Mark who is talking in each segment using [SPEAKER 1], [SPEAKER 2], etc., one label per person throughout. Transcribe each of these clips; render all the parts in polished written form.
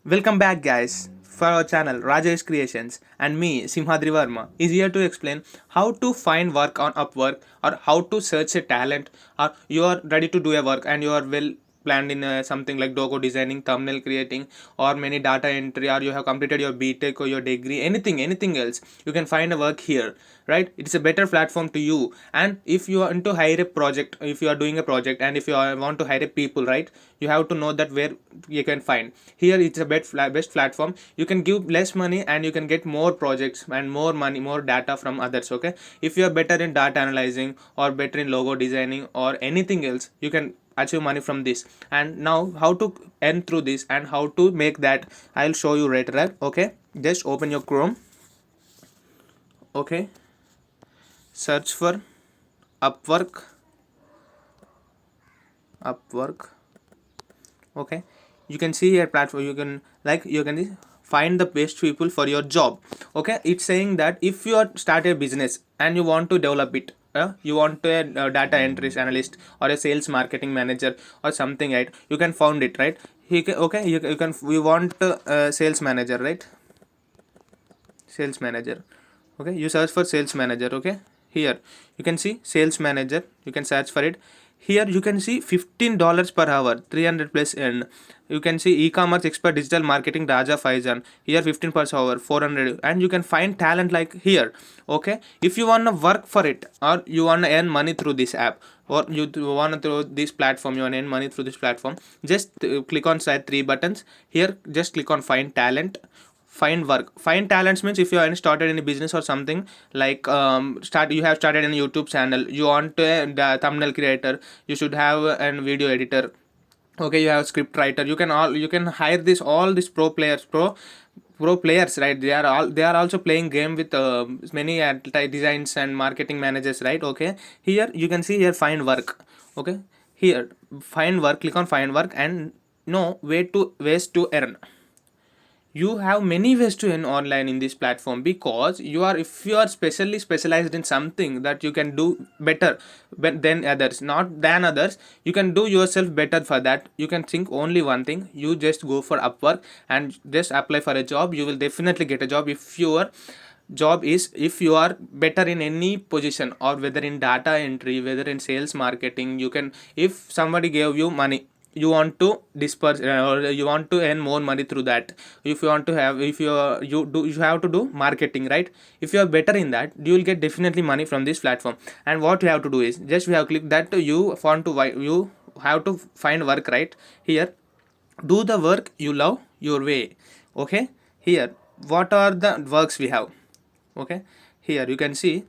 [SPEAKER 1] Welcome back, guys, for our channel Rajesh Creations, and me, Simhadri Verma, is here to explain how to find work on Upwork, or how to search a talent, or you are ready to do a work and you are well planned in something like logo designing, thumbnail creating, or many data entry, or you have completed your BTech or your degree, anything else. You can find a work here, right? It's a better platform to you. And if you want to hire a project, if you are doing a project, and if you want to hire a people, right, you have to know that where you can find. Here it's a best platform. You can give less money and you can get more projects and more money, more data from others. Okay, if you are better in data analyzing or better in logo designing or anything else, you can achieve money from this. And now how to earn through this and how to make that, I'll show you later, right? Okay, just open your Chrome. Okay, search for Upwork. Okay, you can see here platform. You can find the best people for your job. Okay, it's saying that if you are start a business and you want to develop it, you want to a data entry analyst or a sales marketing manager or something, right? You can found it, right? Okay, you want sales manager, right? Sales manager. Okay, you search for sales manager. Okay, here you can see sales manager, you can search for it. Here you can see $15 per hour, 300 plus earn. You can see e-commerce expert digital marketing Raja Faizan, here 15 per hour, 400. And you can find talent like here. Okay, if you want to work for it or you want to earn money through this app, or you want to through this platform, you want to earn money through this platform, just click on side three buttons here. Just click on find talent, find work. Find talents means if you have started any business or something like you have started a YouTube channel, you want a thumbnail creator, you should have a video editor. Okay, you have script writer, you can hire this all these pro players, right? They are also playing game with many designs and marketing managers, right? Okay, here you can see here find work. Okay, here find work, click on find work and know way to ways to earn. You have many ways to earn online in this platform, because if you are specially specialized in something that you can do better than others, not than others, you can do yourself better. For that you can think only one thing: you just go for Upwork and just apply for a job. You will definitely get a job if your job is, if you are better in any position, or whether in data entry, whether in sales marketing. You can, if somebody gave you money, you want to disperse, or you want to earn more money through that. If you want to have, if you you have to do marketing, right? If you are better in that, you will get definitely money from this platform. And what you have to do is, just we have clicked that you want to you have to find work, right? Here, do the work you love your way. Okay, here what are the works we have? Okay, here you can see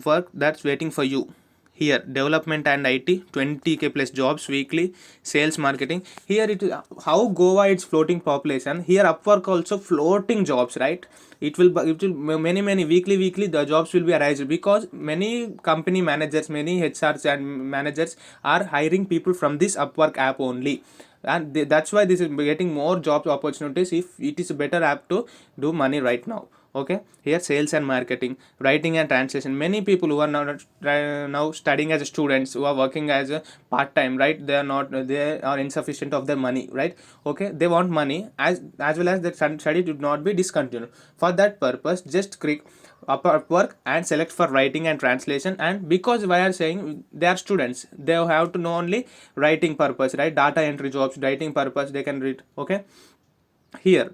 [SPEAKER 1] work that's waiting for you. Here development and IT, 20k plus jobs weekly. Sales marketing, here it is how Goa it's floating population. Here Upwork also floating jobs, right? It will many weekly the jobs will be arising, because many company managers, many HRs and managers are hiring people from this Upwork app only. And that's why this is getting more job opportunities, if it is a better app to do money right now. Okay, here sales and marketing, writing and translation. Many people who are now studying as students, who are working as a part time, right? They are insufficient of their money, right? Okay, they want money, as well as the study did not be discontinued. For that purpose, just click Upwork and select for writing and translation. And because we are saying they are students, they have to know only writing purpose, right? Data entry jobs, writing purpose they can read. Okay, here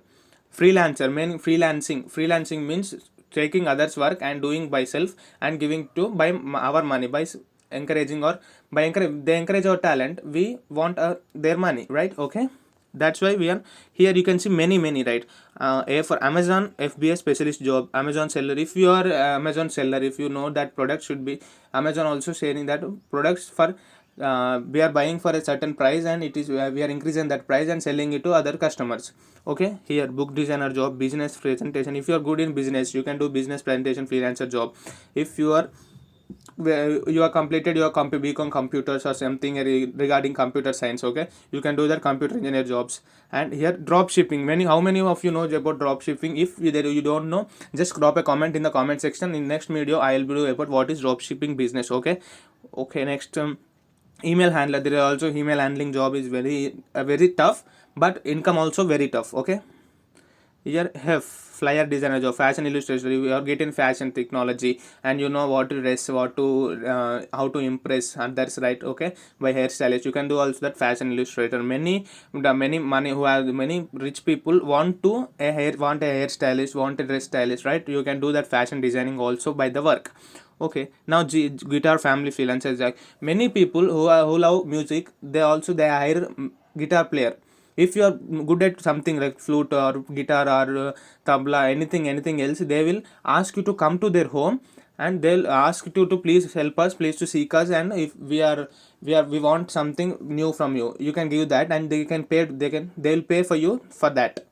[SPEAKER 1] freelancer, meaning freelancing means taking others work and doing by self and giving to by our money, by encouraging, or by encourage, they encourage our talent, we want their money, right? Okay, that's why we are here. You can see many, right? A for Amazon FBA specialist job, Amazon seller. If you are Amazon seller, if you know that product should be, Amazon also sharing that products for we are buying for a certain price, and it is we are increasing that price and selling it to other customers. Okay, here book designer job, business presentation. If you are good in business, you can do business presentation freelancer job. If you are you are completed your BCom computers or something regarding computer science, okay, you can do that computer engineer jobs. And here drop shipping, how many of you know about drop shipping? If you don't know, just drop a comment in the comment section. In next video I will do about what is drop shipping business. Okay, okay, next Email handler, there are also email handling job is very tough, but income also very tough. Okay, here have flyer designer job, fashion illustrator, you are getting fashion technology, and you know what to dress, what to how to impress others, right? Okay, by hairstylist you can do also that fashion illustrator. Many money who have many rich people want a hairstylist, want a dress stylist, right? You can do that fashion designing also by the work. Okay, now guitar family freelancers, like many people who love music, they hire guitar player. If you are good at something like flute or guitar or tabla, anything else, they will ask you to come to their home, and they'll ask you to please help us, please to seek us, and if we want something new from you, you can give that, and they'll pay for you for that.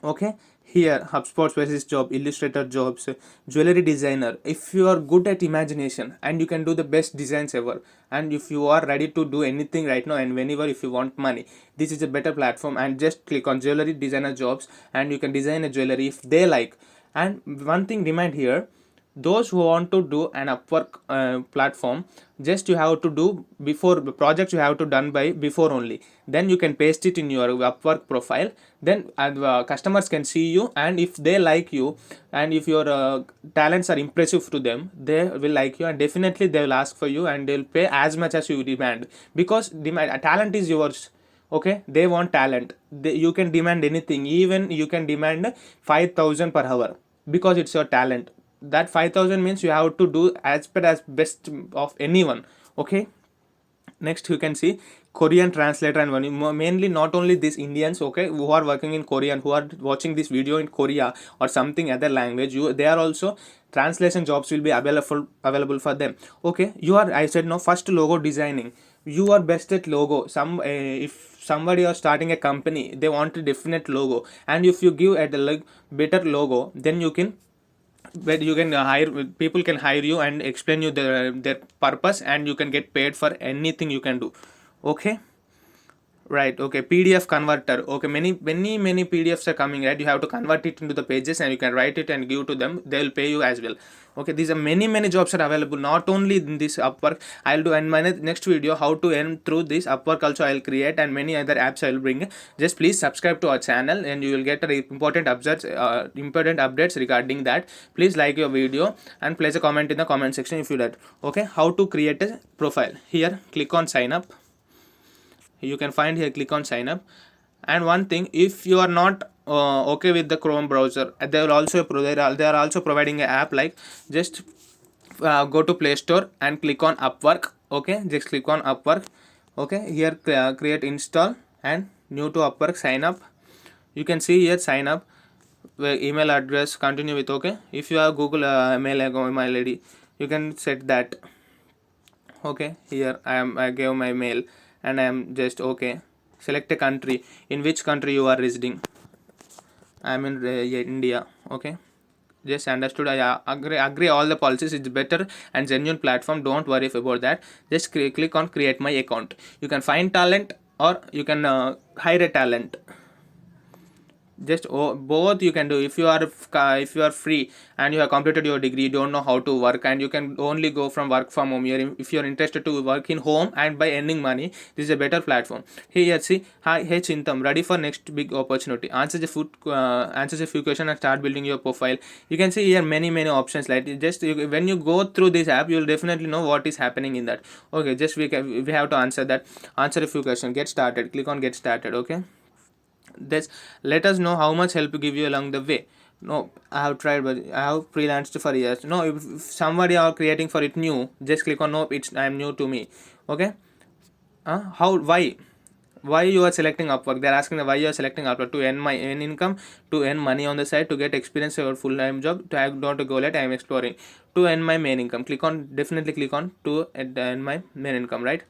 [SPEAKER 1] Okay, here HubSpot specialist job, illustrator jobs, jewelry designer. If you are good at imagination and you can do the best designs ever, and if you are ready to do anything right now and whenever, if you want money, this is a better platform. And just click on jewelry designer jobs, and you can design a jewelry if they like. And one thing remind here, those who want to do an Upwork platform, just you have to do before the project, you have to done by before only, then you can paste it in your Upwork profile. Then customers can see you, and if they like you, and if your talents are impressive to them, they will like you, and definitely they will ask for you, and they'll pay as much as you demand, because talent is yours. Okay, they want talent, you can demand anything, even you can demand 5,000 per hour, because it's your talent. That 5,000 means you have to do as per as best of anyone. Okay, next you can see Korean translator, and mainly not only these Indians, okay, who are working in Korean, who are watching this video in Korea or something other language, they are also translation jobs will be available for them. Okay, you are, I said no, first logo designing, you are best at logo. If somebody are starting a company, they want a definite logo, and if you give at a like better logo, then you can, where you can hire people, can hire you and explain you their purpose, and you can get paid for anything you can do. Okay, right. Okay, PDF converter. Okay, many PDFs are coming, right? You have to convert it into the pages, and you can write it and give to them, they will pay you as well. Okay, these are many jobs are available, not only in this Upwork. I'll do in my next video how to earn through this Upwork also, I'll create, and many other apps I will bring. Just please subscribe to our channel, and you will get important updates regarding that. Please like your video and place a comment in the comment section if you like. Okay, how to create a profile. Here click on sign up, you can find here, click on sign up. And one thing, if you are not okay with the Chrome browser, they are also providing an app, like just go to Play Store and click on Upwork. Okay, just click on Upwork. Okay, here create, install, and new to Upwork, sign up. You can see here sign up, email address, continue with. Okay, if you have Google mail ID, you can set that. Okay, here I gave my mail, and I am just okay. Select a country, in which country you are residing. I am in India. Okay, just understood. I agree all the policies. It's better and genuine platform, don't worry about that. Just click on create my account. You can find talent, or you can hire a talent. Just both you can do. If you are free and you have completed your degree, you don't know how to work, and you can only go from work from home. If you're interested to work in home and by earning money, this is a better platform. Here see, hi, hey Chintam, ready for next big opportunity, answers a few questions and start building your profile. You can see here many options, like when you go through this app, you'll definitely know what is happening in that. Okay, just we have to answer a few questions, get started, click on get started. Okay, this, let us know how much help to give you along the way. No, I have tried, but I have freelanced for years. No, if somebody are creating for it new, just click on nope, it's, I'm new to me. Okay, how, why you are selecting Upwork? They're asking why you are selecting Upwork. To earn income, to earn money on the side, to get experience or full time job, to have not a goal at I am exploring, to earn my main income. Definitely click on to earn my main income, right?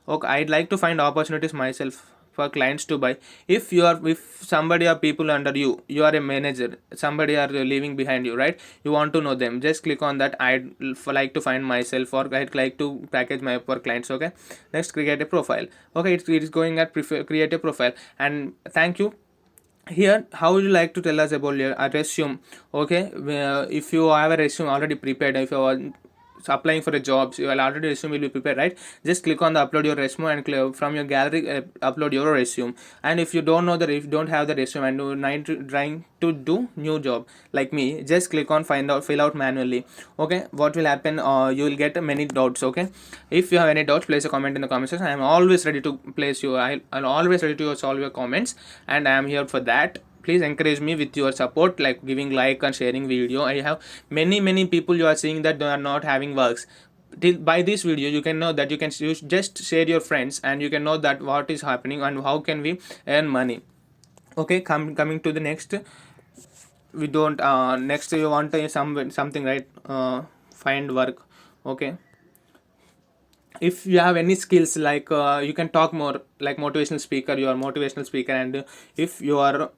[SPEAKER 1] Okay, I'd like to find opportunities myself for clients to buy. If somebody or people under you, you are a manager, somebody are leaving behind you, right? You want to know them, just click on that, I'd like to find myself, or I'd like to package my for clients. Okay, next create a profile. Okay, it is going at create a profile. And thank you. Here, how would you like to tell us about your resume? Okay, if you have a resume already prepared, if you are applying for a job, so your already resume will be prepared, right? Just click on the upload your resume and from your gallery upload your resume. And if you don't know if you don't have the resume and you're trying to do new job like me, just click on find out, fill out manually. Okay, what will happen, you will get many doubts. Okay, if you have any doubts, place a comment in the comment section. I am always ready to place you, I'll always ready to solve your comments, and I am here for that. Please encourage me with your support, like giving like and sharing video. I have many people you are seeing that they are not having works. By this video you can know that you just share your friends, and you can know that what is happening and how can we earn money. Okay, coming to the next, we don't next you want something, right? Find work. Okay, if you have any skills, like you can talk more, like motivational speaker, you are motivational speaker. And if you are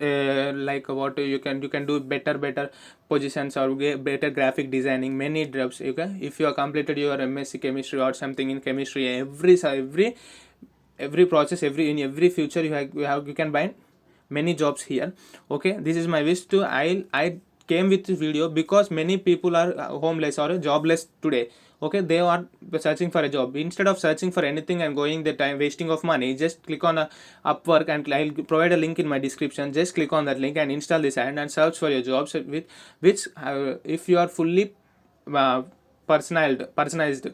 [SPEAKER 1] like what you can do better positions, or better graphic designing, many jobs. Okay, if you have completed your MSc chemistry or something in chemistry, every process, every future you can find many jobs here. Okay, this is my wish to, I came with this video because many people are homeless or jobless today. Okay, they are searching for a job. Instead of searching for anything and going the time wasting of money, just click on a Upwork, and I'll provide a link in my description. Just click on that link and install this ad and search for your jobs with which if you are fully uh, personalized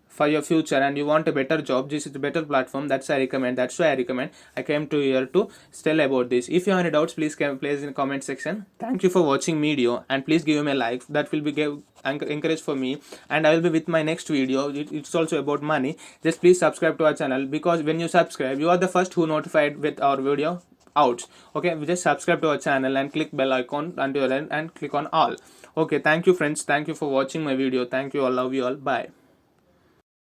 [SPEAKER 1] for your future and you want a better job, this is a better platform. That's why I recommend. I came to here to tell about this. If you have any doubts, please place in the comment section. Thank you for watching video, and please give me a like. That will be encourage for me, and I will be with my next video. It's also about money. Just please subscribe to our channel, because when you subscribe, you are the first who notified with our video out. Okay, just subscribe to our channel and click bell icon until then, and click on all. Okay, thank you friends, thank you for watching my video. Thank you all, love you all, bye.